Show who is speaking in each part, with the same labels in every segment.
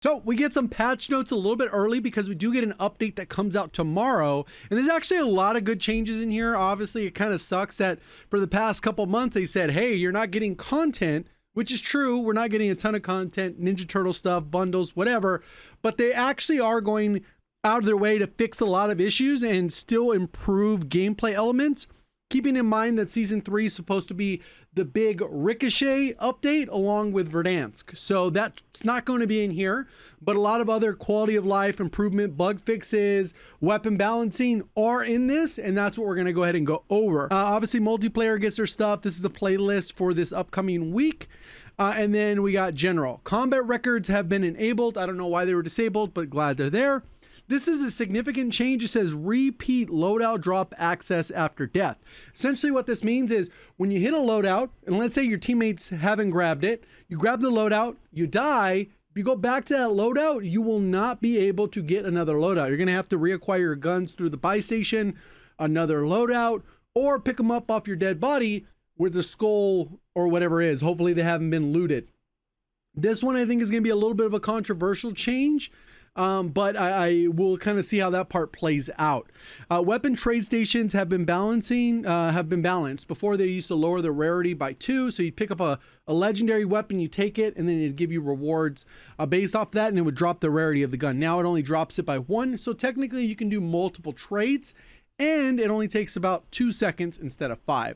Speaker 1: So we get some patch notes a little bit early because we do get an update that comes out tomorrow. And there's actually a lot of good changes in here. Obviously, it kind of sucks that for the past couple months, they said, hey, you're not getting content, which is true. We're not getting a ton of content, Ninja Turtle stuff, bundles, whatever. But they actually are going out of their way to fix a lot of issues and still improve gameplay elements. Keeping in mind that Season 3 is supposed to be the big Ricochet update along with Verdansk. So that's not going to be in here, but a lot of other quality of life improvement, bug fixes, weapon balancing are in this, and that's what we're going to go ahead and go over. Obviously, multiplayer gets their stuff. This is the playlist for this upcoming week. And then we got general. Combat records have been enabled. I don't know why they were disabled, but glad they're there. This is a significant change. It says repeat loadout drop access after death. Essentially what this means is when you hit a loadout, and let's say your teammates haven't grabbed it, you grab the loadout, you die. If you go back to that loadout, you will not be able to get another loadout. You're gonna have to reacquire your guns through the buy station, another loadout, or pick them up off your dead body with the skull or whatever it is. Hopefully they haven't been looted. This one I think is gonna be a little bit of a controversial change. But I will kind of see how that part plays out. Weapon trade stations have been balanced. Before, they used to lower the rarity by 2, so you'd pick up a legendary weapon, you take it, and then it'd give you rewards based off that, and it would drop the rarity of the gun. Now it only drops it by 1, so technically you can do multiple trades, and it only takes about 2 seconds instead of 5.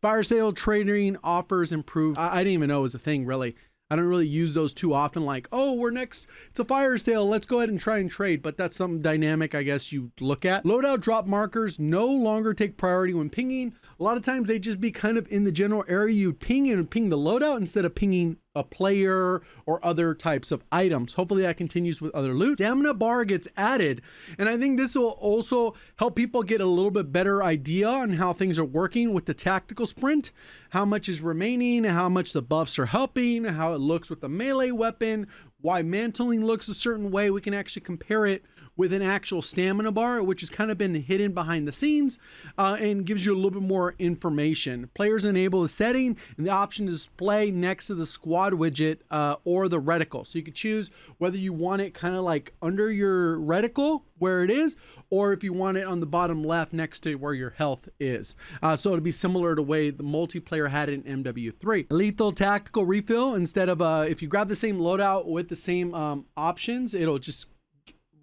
Speaker 1: Fire sale trading offers improved. I didn't even know it was a thing, really. I don't really use those too often, like, oh, it's a fire sale, let's go ahead and try and trade, but that's some dynamic I guess you look at. Loadout drop markers no longer take priority when pinging. A lot of times they just be kind of in the general area you ping and ping the loadout instead of pinging a player or other types of items. Hopefully that continues with other loot. Stamina bar gets added, and I think this will also help people get a little bit better idea on how things are working with the tactical sprint, how much is remaining, how much the buffs are helping, how it looks with the melee weapon, why mantling looks a certain way. We can actually compare it with an actual stamina bar, which has kind of been hidden behind the scenes and gives you a little bit more information. Players enable the setting and the option to display next to the squad widget or the reticle. So you can choose whether you want it kind of like under your reticle where it is, or if you want it on the bottom left next to where your health is. So it'll be similar to the way the multiplayer had it in MW3. Lethal tactical refill, instead of if you grab the same loadout with the same options, it'll just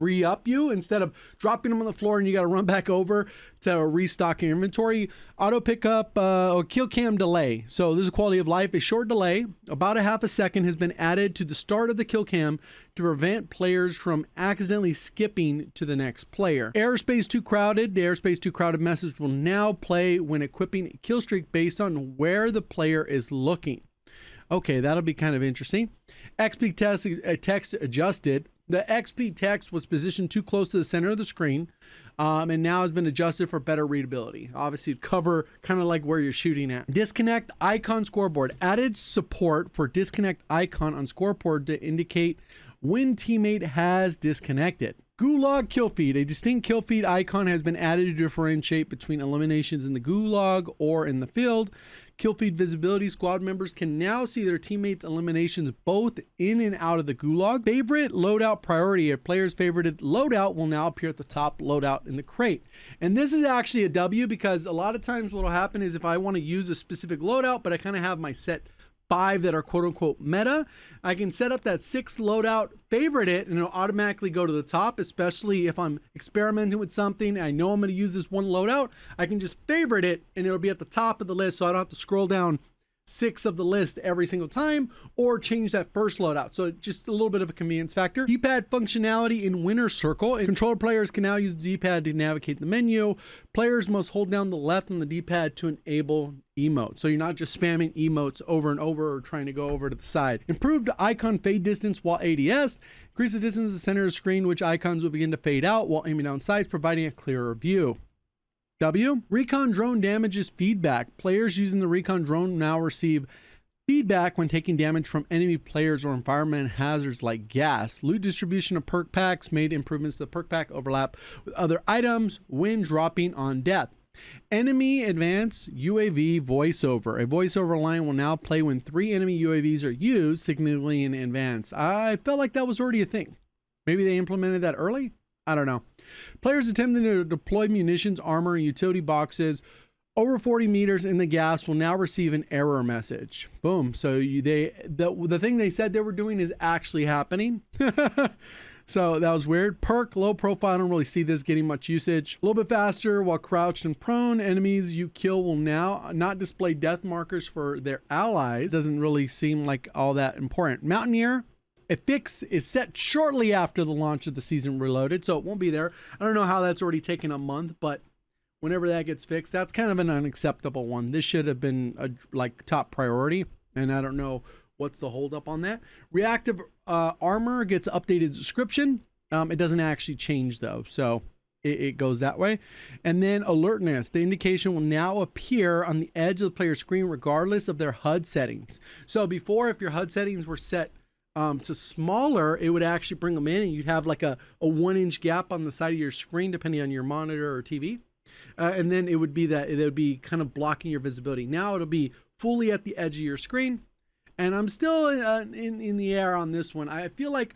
Speaker 1: re-up you instead of dropping them on the floor and you got to run back over to restock your inventory. Auto pickup or kill cam delay. So this is quality of life. A short delay, about a half a second, has been added to the start of the kill cam to prevent players from accidentally skipping to the next player. Airspace too crowded. The airspace too crowded message will now play when equipping a kill streak based on where the player is looking. Okay, that'll be kind of interesting. XP text adjusted. The XP text was positioned too close to the center of the screen and now has been adjusted for better readability. Obviously, cover kind of like where you're shooting at. Disconnect icon scoreboard. Added support for disconnect icon on scoreboard to indicate when teammate has disconnected. Gulag kill feed. A distinct kill feed icon has been added to differentiate between eliminations in the gulag or in the field. Kill feed visibility. Squad members can now see their teammates' eliminations both in and out of the gulag. Favorite loadout priority. A player's favorited loadout will now appear at the top loadout in the crate. And this is actually a W, because a lot of times what will happen is if I want to use a specific loadout, but I kind of have my set 5 that are quote unquote meta, I can set up that 6th loadout, favorite it, and it'll automatically go to the top, especially if I'm experimenting with something. I know I'm going to use this one loadout. I can just favorite it and it'll be at the top of the list, so I don't have to scroll down 6 of the list every single time or change that first loadout. So just a little bit of a convenience factor. D-pad functionality in winner circle. Controller players can now use the D-pad to navigate the menu. Players must hold down the left on the D-pad to enable emotes. So you're not just spamming emotes over and over or trying to go over to the side. Improved icon fade distance while ADS. Increase the distance to the center of the screen, which icons will begin to fade out while aiming down sights, providing a clearer view. W. Recon drone damages feedback. Players using the recon drone now receive feedback when taking damage from enemy players or environmental hazards like gas. Loot distribution of perk packs made improvements to the perk pack overlap with other items when dropping on death. Enemy advanced UAV voiceover. A voiceover line will now play when 3 enemy UAVs are used, signaling in advance. I felt like that was already a thing. Maybe they implemented that early? I don't know. Players attempting to deploy munitions, armor, and utility boxes over 40 meters in the gas will now receive an error message. Boom. So the thing they said they were doing is actually happening. So that was weird. Perk, low profile. I don't really see this getting much usage. A little bit faster while crouched and prone. Enemies you kill will now not display death markers for their allies. Doesn't really seem like all that important. Mountaineer, a fix is set shortly after the launch of the season Reloaded, so it won't be there. I don't know how that's already taken a month, but whenever that gets fixed, that's kind of an unacceptable one. This should have been a top priority, and I don't know what's the holdup on that. Reactive armor gets updated description. It doesn't actually change though, so it goes that way. And then alertness, the indication will now appear on the edge of the player's screen regardless of their HUD settings. So before, if your HUD settings were set to smaller, it would actually bring them in and you'd have like a 1-inch gap on the side of your screen depending on your monitor or TV. And then it would be kind of blocking your visibility. Now it'll be fully at the edge of your screen. And I'm still in the air on this one. I feel like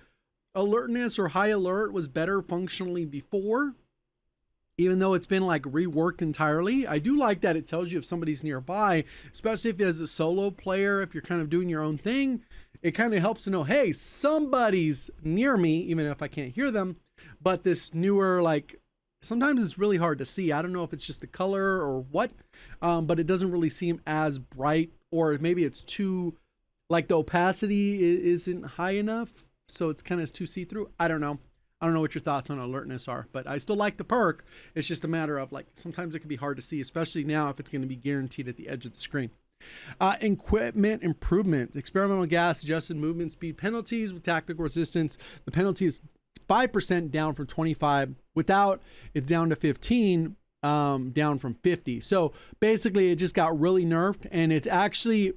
Speaker 1: alertness or high alert was better functionally before, even though it's been like reworked entirely. I do like that it tells you if somebody's nearby, especially if as a solo player, if you're kind of doing your own thing, it kind of helps to know, hey, somebody's near me, even if I can't hear them. But this newer, like, sometimes it's really hard to see. I don't know if it's just the color or what, but it doesn't really seem as bright, or maybe it's too, like the opacity isn't high enough, so it's kind of too see-through. I don't know. I don't know what your thoughts on alertness are, but I still like the perk. It's just a matter of like, sometimes it can be hard to see, especially now if it's going to be guaranteed at the edge of the screen. Equipment improvement, experimental gas adjusted movement speed penalties with tactical resistance. The penalty is 5% down from 25. Without, it's down to 15, down from 50. So basically it just got really nerfed, and it's actually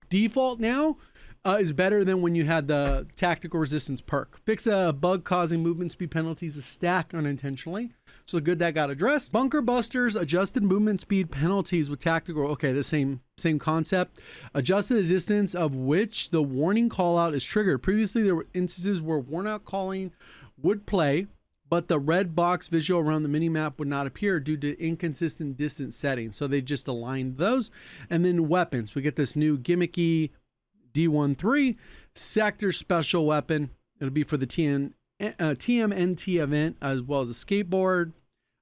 Speaker 1: default now is better than when you had the tactical resistance perk. Fix a bug causing movement speed penalties to stack unintentionally. So good that got addressed. Bunker busters adjusted movement speed penalties with tactical. Okay, the same concept. Adjusted the distance of which the warning call out is triggered. Previously, there were instances where warn out calling would play, but the red box visual around the minimap would not appear due to inconsistent distance settings. So they just aligned those. And then weapons. We get this new gimmicky D13 sector special weapon. It'll be for the TMNT event, as well as a skateboard,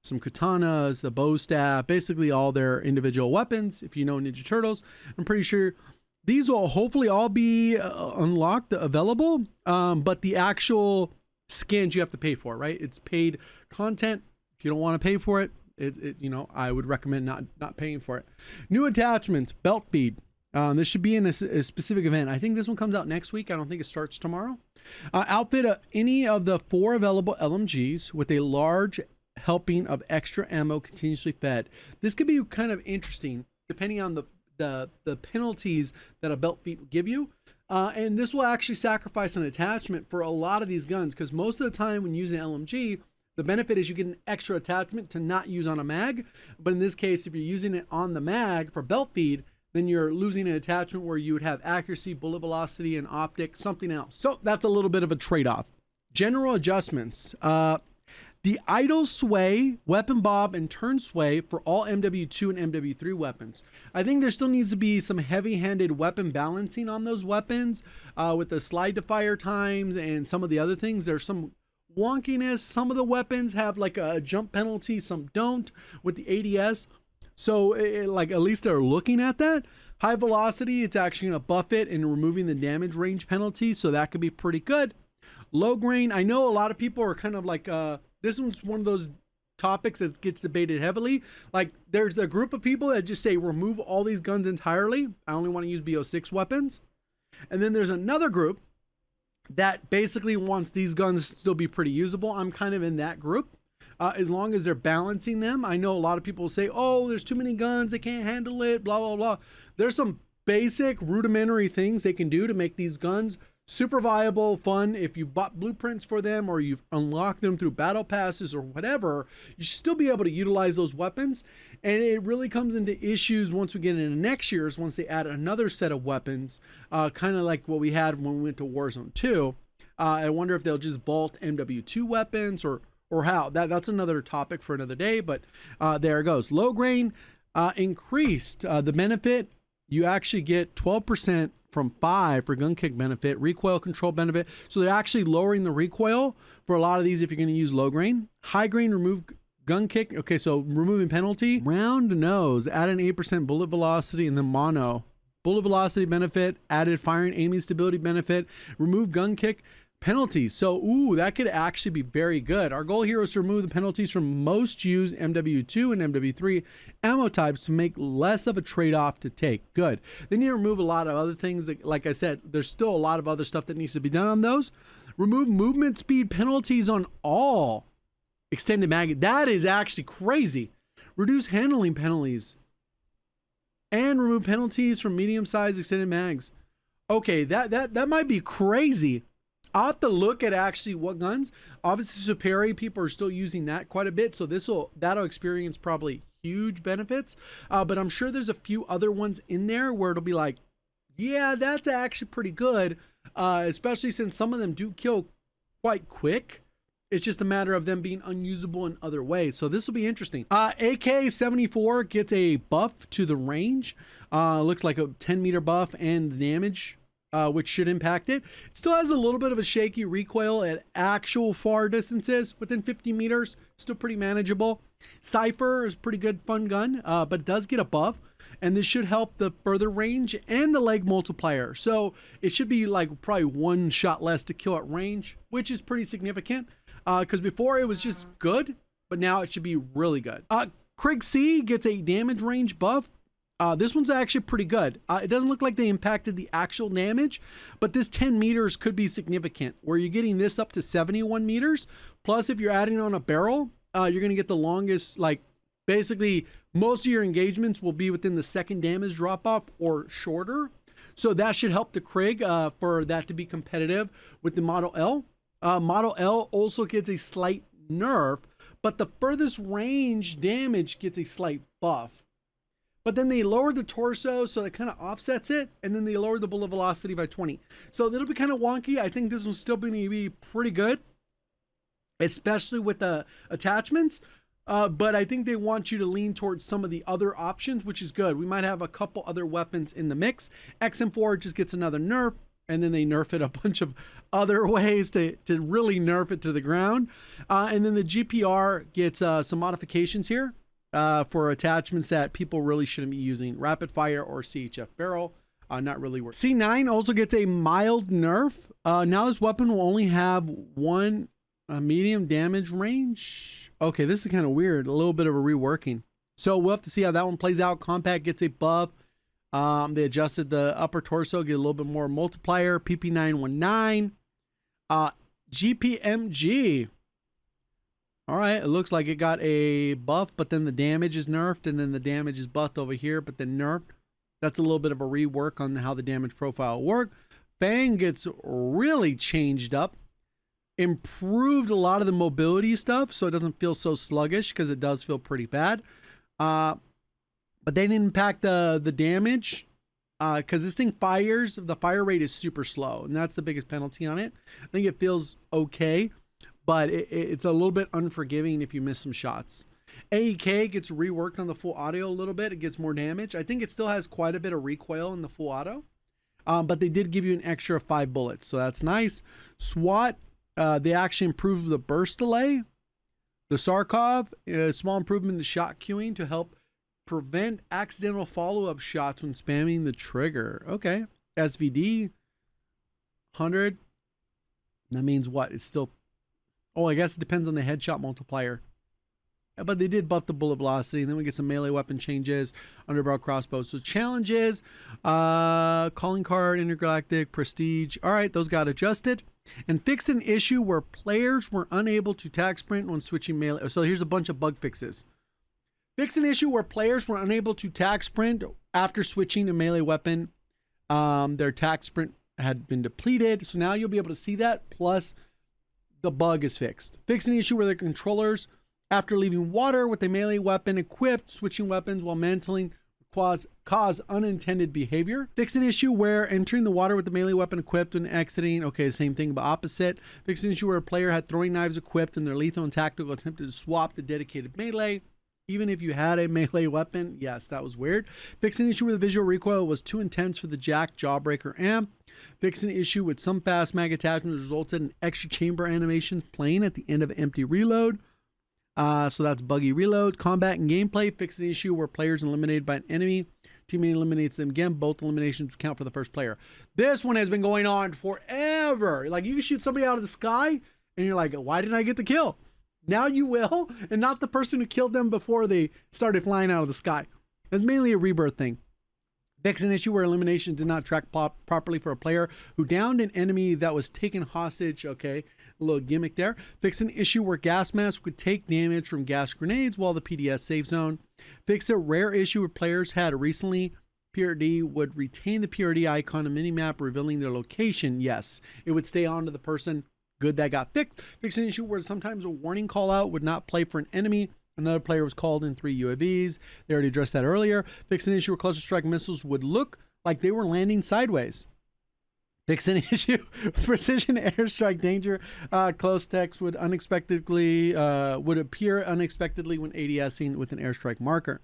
Speaker 1: some katanas, the bow staff, basically all their individual weapons. If you know Ninja Turtles, I'm pretty sure these will hopefully all be unlocked, available. But the actual skins you have to pay for, right? It's paid content. If you don't want to pay for it, I would recommend not paying for it. New attachments, belt feed. This should be in a specific event. I think this one comes out next week. I don't think it starts tomorrow. Outfit any of the 4 available LMGs with a large helping of extra ammo continuously fed. This could be kind of interesting depending on the penalties that a belt feed will give you. And this will actually sacrifice an attachment for a lot of these guns, because most of the time when using LMG, the benefit is you get an extra attachment to not use on a mag. But in this case, if you're using it on the mag for belt feed, then you're losing an attachment where you would have accuracy, bullet velocity, and optic, something else. So that's a little bit of a trade-off. General adjustments. The idle sway, weapon bob, and turn sway for all MW2 and MW3 weapons. I think there still needs to be some heavy-handed weapon balancing on those weapons with the slide to fire times and some of the other things. There's some wonkiness. Some of the weapons have like a jump penalty, some don't with the ADS. So like at least they're looking at that. High velocity, it's actually going to buff it and removing the damage range penalty. So that could be pretty good. Low grain, I know a lot of people are kind of like, this one's one of those topics that gets debated heavily. Like there's the group of people that just say, remove all these guns entirely. I only want to use BO6 weapons. And then there's another group that basically wants these guns to still be pretty usable. I'm kind of in that group. As long as they're balancing them. I know a lot of people say, oh, there's too many guns, they can't handle it, blah, blah, blah. There's some basic rudimentary things they can do to make these guns super viable, fun. If you've bought blueprints for them or you've unlocked them through battle passes or whatever, you should still be able to utilize those weapons. And it really comes into issues once we get into next year's, once they add another set of weapons, kind of like what we had when we went to Warzone 2. I wonder if they'll just vault MW2 weapons or how. That's another topic for another day, but there it goes. Low grain increased the benefit. You actually get 12% from 5 for gun kick benefit, recoil control benefit. So they're actually lowering the recoil for a lot of these if you're going to use low grain. High grain, remove gun kick. Okay, so removing penalty. Round nose, add an 8% bullet velocity, and then mono. Bullet velocity benefit, added firing aiming stability benefit, remove gun kick penalties. So, ooh, that could actually be very good. Our goal here is to remove the penalties from most used MW2 and MW3 ammo types to make less of a trade-off to take. Good. They need to remove a lot of other things. Like I said, there's still a lot of other stuff that needs to be done on those. Remove movement speed penalties on all extended mag. That is actually crazy. Reduce handling penalties and remove penalties from medium-sized extended mags. Okay, that might be crazy. I'll have to look at actually what guns. Obviously, Superi, people are still using that quite a bit, so that'll experience probably huge benefits. But I'm sure there's a few other ones in there where it'll be like, yeah, that's actually pretty good, especially since some of them do kill quite quick. It's just a matter of them being unusable in other ways. So this will be interesting. AK-74 gets a buff to the range. Looks like a 10-meter buff and damage, which should impact it. It still has a little bit of a shaky recoil at actual far distances. Within 50 meters, still pretty manageable. Cypher is a pretty good, fun gun, but it does get a buff. And this should help the further range and the leg multiplier. So it should be like probably 1 shot less to kill at range, which is pretty significant. Because before it was just good, but now it should be really good. Krieg C gets a damage range buff. This one's actually pretty good. It doesn't look like they impacted the actual damage, but this 10 meters could be significant, where you're getting this up to 71 meters. Plus, if you're adding on a barrel, you're going to get the longest, like basically most of your engagements will be within the second damage drop off or shorter. So that should help the Krieg for that to be competitive with the Model L. Model L also gets a slight nerf, but the furthest range damage gets a slight buff. But then they lowered the torso, so it kind of offsets it, and then they lowered the bullet velocity by 20. So it'll be kind of wonky. I think this one's still going to be pretty good, especially with the attachments. But I think they want you to lean towards some of the other options, which is good. We might have a couple other weapons in the mix. XM4 just gets another nerf, and then they nerf it a bunch of other ways to really nerf it to the ground. And then the GPR gets some modifications here for attachments that people really shouldn't be using. Rapid fire or CHF barrel, not really worth. C9 also gets a mild nerf. Now this weapon will only have 1 medium damage range. Okay, this is kind of weird. A little bit of a reworking. So we'll have to see how that one plays out. Compact gets a buff. They adjusted the upper torso, get a little bit more multiplier. PP919. GPMG. All right, it looks like it got a buff, but then the damage is nerfed, and then the damage is buffed over here, but then nerfed. That's a little bit of a rework on how the damage profile work. Fang gets really changed up. Improved a lot of the mobility stuff, so it doesn't feel so sluggish, because it does feel pretty bad. But they didn't impact the damage, because this thing fires, the fire rate is super slow, and that's the biggest penalty on it. I think it feels okay, but it's a little bit unforgiving if you miss some shots. AEK gets reworked on the full auto a little bit. It gets more damage. I think it still has quite a bit of recoil in the full auto, but they did give you an extra 5 bullets, so that's nice. SWAT, they actually improved the burst delay. The Sarkov, a small improvement in the shot queuing to help prevent accidental follow-up shots when spamming the trigger. Okay. SVD 100. That means what? It's still, oh, I guess it depends on the headshot multiplier. But they did buff the bullet velocity, and then we get some melee weapon changes, underbarrel crossbow. So challenges, calling card, intergalactic, prestige. All right, those got adjusted. And fixed an issue where players were unable to tag sprint when switching melee. So here's a bunch of bug fixes. Fixed an issue where players were unable to tag sprint after switching a melee weapon. Their tag sprint had been depleted. So now you'll be able to see that. Plus, the bug is fixed. Fix an issue where the controllers, after leaving water with a melee weapon equipped, switching weapons while mantling cause unintended behavior. Fix an issue where entering the water with the melee weapon equipped and exiting, okay, same thing but opposite. Fix an issue where a player had throwing knives equipped and their lethal and tactical attempted to swap the dedicated melee, even if you had a melee weapon. Yes, that was weird. Fix an issue where the visual recoil was too intense for the Jack Jawbreaker amp. Fix an issue with some fast mag attachments resulted in extra chamber animations playing at the end of an empty reload. So that's buggy reload. Combat and gameplay. Fix the issue where players are eliminated by an enemy. Teammate eliminates them again. Both eliminations count for the first player. This one has been going on forever. Like, you can shoot somebody out of the sky and you're like, why didn't I get the kill? Now you will, and not the person who killed them before they started flying out of the sky. It's mainly a rebirth thing. Fix an issue where elimination did not track properly for a player who downed an enemy that was taken hostage. Okay, a little gimmick there. Fix an issue where gas masks would take damage from gas grenades while the PDS safe zone. Fix a rare issue where players had recently PRD would retain the PRD icon on minimap revealing their location. Yes, it would stay on to the person. Good, that got fixed. Fix an issue where sometimes a warning call out would not play for an enemy. Another player was called in 3 UAVs. They already addressed that earlier. Fix an issue where cluster strike missiles would look like they were landing sideways. Fix an issue. Precision airstrike danger. Close text would appear unexpectedly when ADSing with an airstrike marker.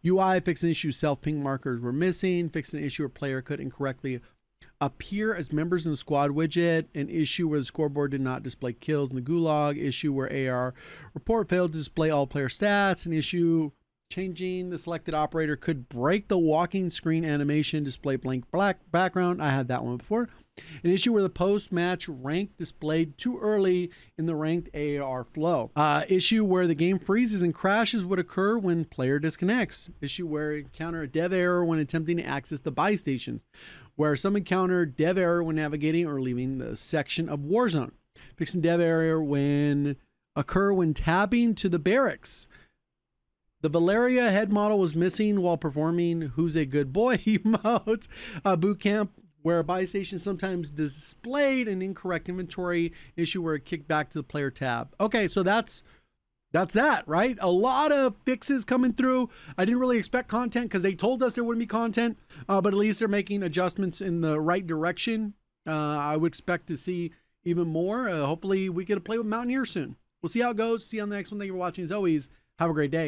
Speaker 1: UI. Fix an issue. Self-ping markers were missing. Fix an issue where player could incorrectly appear as members in the squad widget. An issue where the scoreboard did not display kills in the gulag. Issue where AR report failed to display all player stats. An issue changing the selected operator could break the walking screen animation, display blank black background. I had that one before. An issue where the post-match rank displayed too early in the ranked AR flow. Issue where the game freezes and crashes would occur when player disconnects. Issue where encounter a dev error when attempting to access the buy stations, where some encounter dev error when navigating or leaving the section of Warzone. Fixing dev error when tabbing to the barracks. The Valeria head model was missing while performing Who's a Good Boy emote. Boot camp where a buy station sometimes displayed an incorrect inventory. Issue where it kicked back to the player tab. Okay, so that's that, right? A lot of fixes coming through. I didn't really expect content because they told us there wouldn't be content, but at least they're making adjustments in the right direction. I would expect to see even more. Hopefully we get to play with Mountaineer soon. We'll see how it goes. See you on the next one. Thank you for watching. As always, have a great day.